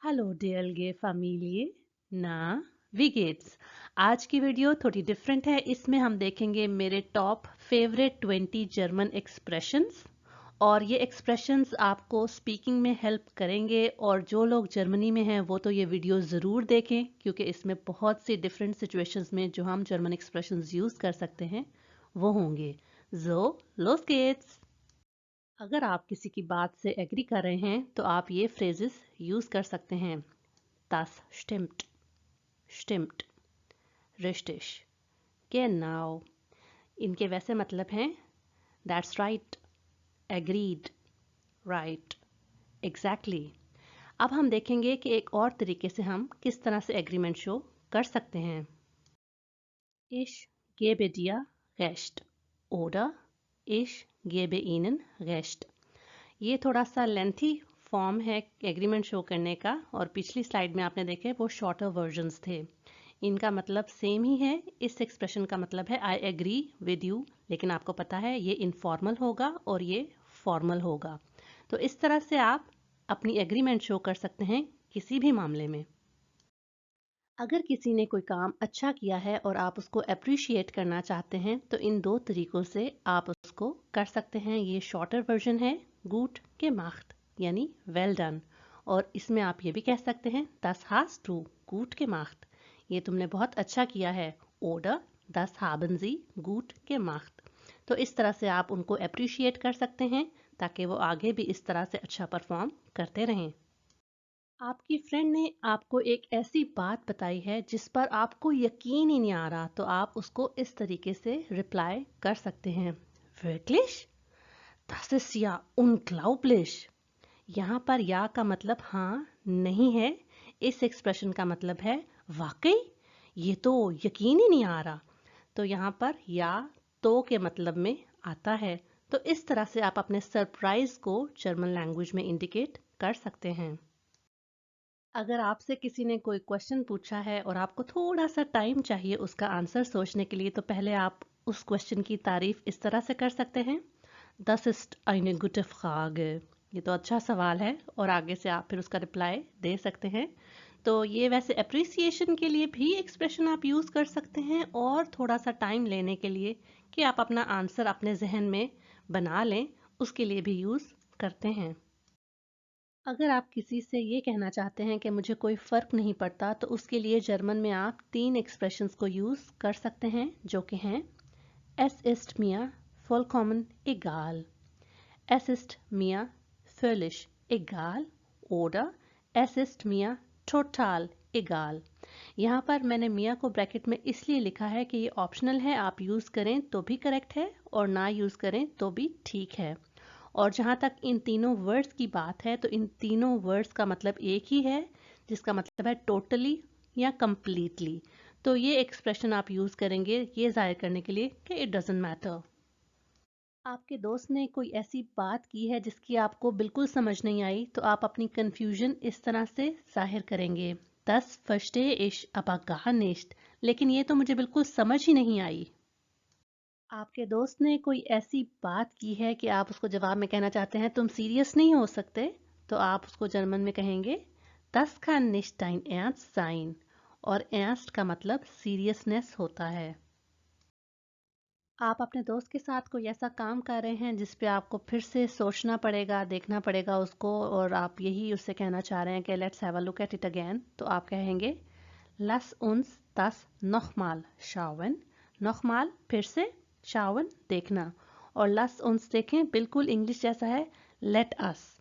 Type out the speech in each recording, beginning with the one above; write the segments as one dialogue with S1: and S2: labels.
S1: Hello dear गे family ना we gets. आज की वीडियो थोड़ी डिफरेंट है। इसमें हम देखेंगे मेरे टॉप फेवरेट 20 जर्मन एक्सप्रेशंस और ये एक्सप्रेशंस आपको स्पीकिंग में हेल्प करेंगे। और जो लोग जर्मनी में हैं वो तो ये वीडियो ज़रूर देखें क्योंकि इसमें बहुत सी डिफरेंट सिचुएशंस में जो हम जर्मन एक्सप्रेशंस यूज़ कर सकते हैं वो होंगे। जो लोस गेट्स। अगर आप किसी की बात से एग्री कर रहे हैं तो आप ये फ्रेजेस यूज़ कर सकते हैं। Das stimmt, stimmt, richtig, genau। इनके वैसे मतलब हैं That's right, agreed, right, exactly। अब हम देखेंगे कि एक और तरीके से हम किस तरह से एग्रीमेंट शो कर सकते हैं। Ich gebe dir recht oder ich gebe Ihnen recht। ये थोड़ा सा लेंथी फॉर्म है एग्रीमेंट शो करने का और पिछली स्लाइड में आपने देखे वो शॉर्टर वर्जन्स थे। इनका मतलब सेम ही है। इस एक्सप्रेशन का मतलब है आई एग्री विद यू, लेकिन आपको पता है ये इनफॉर्मल होगा और ये फॉर्मल होगा। तो इस तरह से आप अपनी एग्रीमेंट शो कर सकते हैं किसी भी मामले में। अगर किसी ने कोई काम अच्छा किया है और आप उसको अप्रिशिएट करना चाहते हैं तो इन दो तरीकों से आप उसको कर सकते हैं। ये शॉर्टर वर्जन है गुट gemacht यानी वेल डन, और इसमें आप ये भी कह सकते हैं das hast du gut gemacht, ये तुमने बहुत अच्छा किया है। oder das haben sie gut gemacht। तो इस तरह से आप उनको अप्रिशिएट कर सकते हैं ताकि वो आगे भी इस तरह से अच्छा परफॉर्म करते रहें। आपकी फ्रेंड ने आपको एक ऐसी बात बताई है जिस पर आपको यकीन ही नहीं आ रहा, तो आप उसको इस तरीके से रिप्लाई कर सकते हैं। Wirklich? Das ist ja unglaublich। यहाँ पर या का मतलब हाँ नहीं है। इस एक्सप्रेशन का मतलब है वाकई, ये तो यकीन ही नहीं आ रहा। तो यहाँ पर या तो के मतलब में आता है। तो इस तरह से आप अपने सरप्राइज को जर्मन लैंग्वेज में इंडिकेट कर सकते हैं। अगर आपसे किसी ने कोई क्वेश्चन पूछा है और आपको थोड़ा सा टाइम चाहिए उसका आंसर सोचने के लिए, तो पहले आप उस क्वेश्चन की तारीफ इस तरह से कर सकते हैं Das ist eine gute Frage। ये तो अच्छा सवाल है, और आगे से आप फिर उसका रिप्लाई दे सकते हैं। तो ये वैसे अप्रिसिएशन के लिए भी एक्सप्रेशन आप यूज़ कर सकते हैं और थोड़ा सा टाइम लेने के लिए कि आप अपना आंसर अपने जहन में बना लें, उसके लिए भी यूज़ करते हैं। अगर आप किसी से ये कहना चाहते हैं कि मुझे कोई फ़र्क नहीं पड़ता, तो उसके लिए जर्मन में आप 3 एक्सप्रेशंस को यूज़ कर सकते हैं जो कि हैं Es ist mir vollkommen egal, Es ist mir völlig egal oder Es ist mir total egal। यहाँ पर मैंने मिया को ब्रैकेट में इसलिए लिखा है कि ये ऑप्शनल है, आप यूज़ करें तो भी करेक्ट है और ना यूज़ करें तो भी ठीक है। और जहाँ तक इन तीनों वर्ड्स की बात है तो इन तीनों वर्ड्स का मतलब एक ही है, जिसका मतलब है टोटली या कंप्लीटली। तो ये एक्सप्रेशन आप यूज़ करेंगे ये जाहिर करने के लिए कि इट डजेंट मैटर। आपके दोस्त ने कोई ऐसी बात की है जिसकी आपको बिल्कुल समझ नहीं आई, तो आप अपनी कंफ्यूजन इस तरह से जाहिर करेंगे Das verstehe ich aber gar nicht। लेकिन ये तो मुझे बिल्कुल समझ ही नहीं आई। आपके दोस्त ने कोई ऐसी बात की है कि आप उसको जवाब में कहना चाहते हैं तुम सीरियस नहीं हो सकते, तो आप उसको जर्मन में कहेंगे Das kann nicht dein Ernst sein। और ernst का मतलब सीरियसनेस होता है। आप अपने दोस्त के साथ कोई ऐसा काम कर रहे हैं जिस पे आपको फिर से सोचना पड़ेगा, देखना पड़ेगा उसको, और आप यही उससे कहना चाह रहे हैं कि let's have a look at it again, तो आप कहेंगे Lass uns das nochmal schauen। nochmal फिर से, schauen देखना, और lass uns देखें बिल्कुल इंग्लिश जैसा है let us।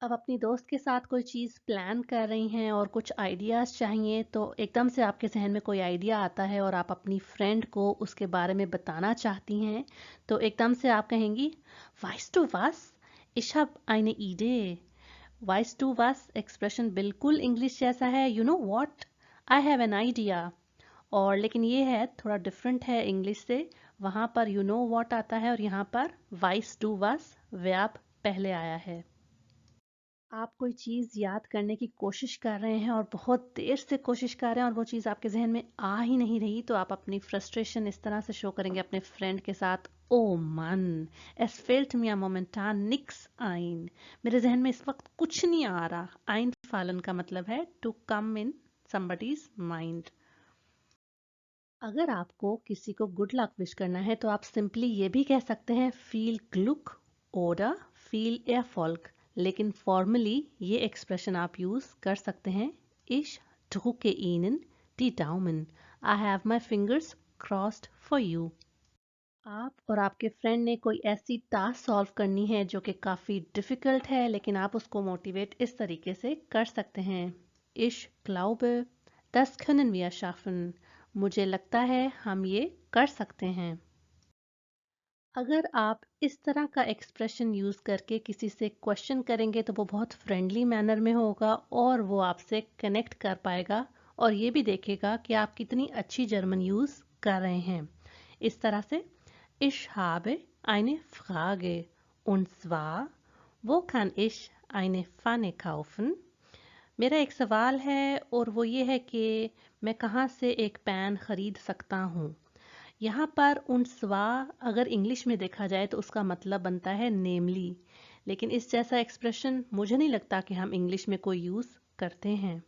S1: अब अपनी दोस्त के साथ कोई चीज़ प्लान कर रही हैं और कुछ आइडियाज़ चाहिए, तो एकदम से आपके जहन में कोई आइडिया आता है और आप अपनी फ्रेंड को उसके बारे में बताना चाहती हैं, तो एकदम से आप कहेंगी Weißt du was? Ich habe eine Idee। Weißt du was expression बिल्कुल इंग्लिश जैसा है You know what? I have an idea। और लेकिन ये है थोड़ा डिफरेंट है इंग्लिश से। वहाँ पर You know what आता है और यहाँ पर Weißt du was वर्ब पहले आया है। आप कोई चीज़ याद करने की कोशिश कर रहे हैं और बहुत देर से कोशिश कर रहे हैं और वो चीज़ आपके जहन में आ ही नहीं रही, तो आप अपनी फ्रस्ट्रेशन इस तरह से शो करेंगे अपने फ्रेंड के साथ ओ मन es fällt mir momentan nix ein। मेरे जहन में इस वक्त कुछ नहीं आ रहा। ein einfallen का मतलब है to come in somebody's mind। अगर आपको किसी को गुड लक विश करना है तो आप सिंपली ये भी कह सकते हैं फील ग्लुक oder फील Erfolg, लेकिन फॉर्मली ये एक्सप्रेशन आप यूज कर सकते हैं Ich drücke Ihnen die Daumen, I have my fingers crossed for you। आप और आपके फ्रेंड ने कोई ऐसी टास्क सॉल्व करनी है जो कि काफ़ी डिफ़िकल्ट है, लेकिन आप उसको मोटिवेट इस तरीके से कर सकते हैं Ich glaube, das können wir schaffen, मुझे लगता है हम ये कर सकते हैं। अगर आप इस तरह का एक्सप्रेशन यूज़ करके किसी से क्वेश्चन करेंगे तो वो बहुत फ्रेंडली मैनर में होगा और वो आपसे कनेक्ट कर पाएगा और ये भी देखेगा कि आप कितनी अच्छी जर्मन यूज़ कर रहे हैं। इस तरह से Ich habe eine Frage und zwar, wo kann ich eine Pfanne kaufen? मेरा एक सवाल है और वो ये है कि मैं कहाँ से एक पैन खरीद सकता हूँ। यहाँ पर उन स्वा अगर इंग्लिश में देखा जाए तो उसका मतलब बनता है नेमली, लेकिन इस जैसा एक्सप्रेशन मुझे नहीं लगता कि हम इंग्लिश में कोई यूज़ करते हैं।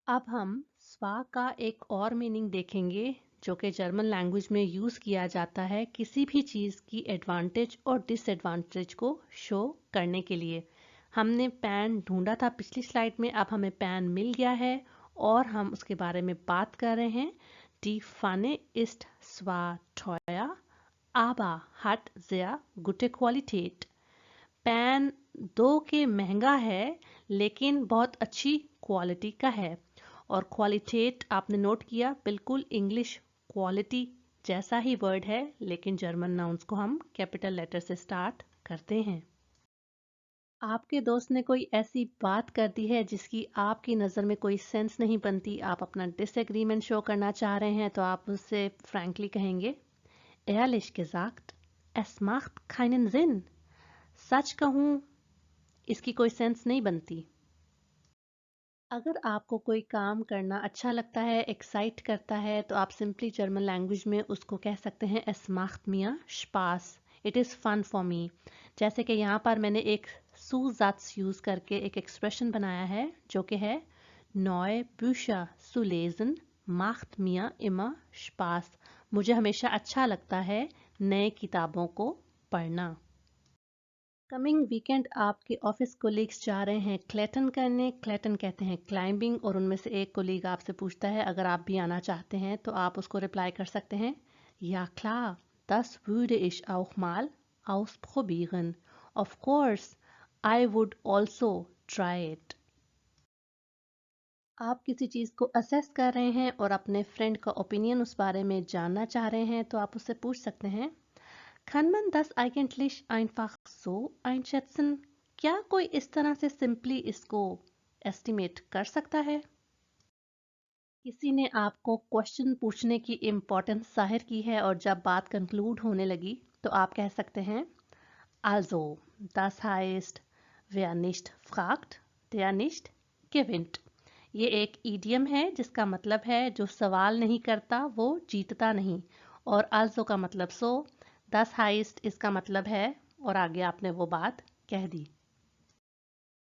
S1: अब हम स्वा का एक और मीनिंग देखेंगे जो कि जर्मन लैंग्वेज में यूज़ किया जाता है किसी भी चीज़ की एडवांटेज और डिसएडवांटेज को शो करने के लिए। हमने पैन ढूंढा था पिछली स्लाइड में, अब हमें पैन मिल गया है और हम उसके बारे में बात कर रहे हैं। Die Pfanne ist zwar teuer, aber hat sehr gute Qualität। Pan दो के महंगा है लेकिन बहुत अच्छी क्वालिटी का है। और क्वालिटेट आपने नोट किया, बिल्कुल इंग्लिश क्वालिटी जैसा ही वर्ड है, लेकिन जर्मन नाउन्स को हम कैपिटल लेटर से स्टार्ट करते हैं। आपके दोस्त ने कोई ऐसी बात कर दी है जिसकी आपकी नज़र में कोई सेंस नहीं बनती, आप अपना डिसएग्रीमेंट शो करना चाह रहे हैं तो आप उससे फ्रैंकली कहेंगे Ehrlich gesagt, es macht keinen Sinn। सच कहूँ इसकी कोई सेंस नहीं बनती। अगर आपको कोई काम करना अच्छा लगता है, एक्साइट करता है, तो आप सिंपली जर्मन लैंग्वेज में उसको कह सकते हैं Es macht mir Spaß, it is fun for me. जैसे कि यहाँ पर मैंने एक Zusatz यूज़ करके एक एक्सप्रेशन बनाया है जो कि है Neue Bücher zu lesen macht mir immer Spaß, मुझे हमेशा अच्छा लगता है नए किताबों को पढ़ना। कमिंग वीकेंड आपके ऑफिस कोलीग्स जा रहे हैं क्लेटन करने, क्लेटन कहते हैं क्लाइंबिंग, और उनमें से एक कोलीग आपसे पूछता है अगर आप भी आना चाहते हैं तो आप उसको रिप्लाई कर सकते हैं Ja klar, das würde ich auch mal ausprobieren। Of course, I would also try it। आप किसी चीज़ को असेस कर रहे हैं और अपने फ्रेंड का ओपिनियन उस बारे में जानना चाह रहे हैं तो आप उससे पूछ सकते हैं Kann man das eigentlich einfach so einschätzen? क्या कोई इस तरह से सिंपली इसको एस्टिमेट कर सकता है? किसी ने आपको क्वेश्चन पूछने की इम्पोर्टेंस जाहिर की है और जब बात कंक्लूड होने लगी तो आप कह सकते हैं Also, das heißt, wer nicht fragt, der nicht gewinnt। ये एक ईडियम है जिसका मतलब है जो सवाल नहीं करता वो जीतता नहीं, और also का मतलब so, Das heißt इसका मतलब है, और आगे आपने वो बात कह दी।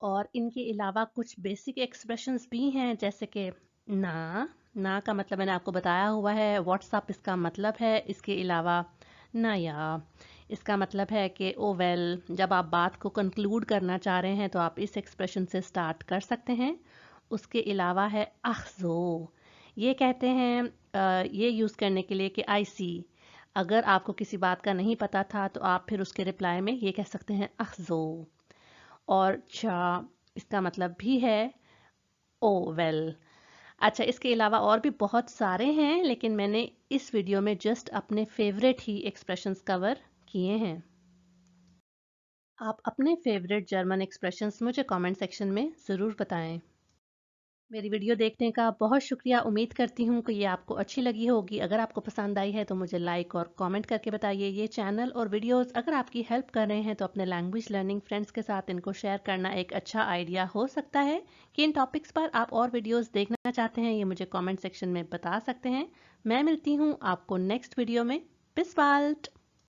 S1: और इनके अलावा कुछ बेसिक एक्सप्रेशंस भी हैं जैसे कि ना का मतलब मैंने आपको बताया हुआ है, व्हाट्सअप इसका मतलब है। इसके अलावा या इसका मतलब है कि ओ वेल, जब आप बात को कंक्लूड करना चाह रहे हैं तो आप इस एक्सप्रेशन से स्टार्ट कर सकते हैं। उसके अलावा है अख जो, ये कहते हैं ये यूज़ करने के लिए कि आई सी, अगर आपको किसी बात का नहीं पता था तो आप फिर उसके रिप्लाई में ये कह सकते हैं अख जो। और चा इसका मतलब भी है ओ वेल। अच्छा, इसके अलावा और भी बहुत सारे हैं लेकिन मैंने इस वीडियो में जस्ट अपने फेवरेट ही एक्सप्रेशंस कवर किए हैं। आप अपने फेवरेट जर्मन एक्सप्रेशंस मुझे कमेंट सेक्शन में ज़रूर बताएं। मेरी वीडियो देखने का बहुत शुक्रिया। उम्मीद करती हूँ कि ये आपको अच्छी लगी होगी। अगर आपको पसंद आई है तो मुझे लाइक और कमेंट करके बताइए। ये चैनल और वीडियोस अगर आपकी हेल्प कर रहे हैं तो अपने लैंग्वेज लर्निंग फ्रेंड्स के साथ इनको शेयर करना एक अच्छा आइडिया हो सकता है। कि इन टॉपिक्स पर आप और वीडियोज़ देखना चाहते हैं ये मुझे कॉमेंट सेक्शन में बता सकते हैं। मैं मिलती हूँ आपको नेक्स्ट वीडियो में। बिस बाल्ड।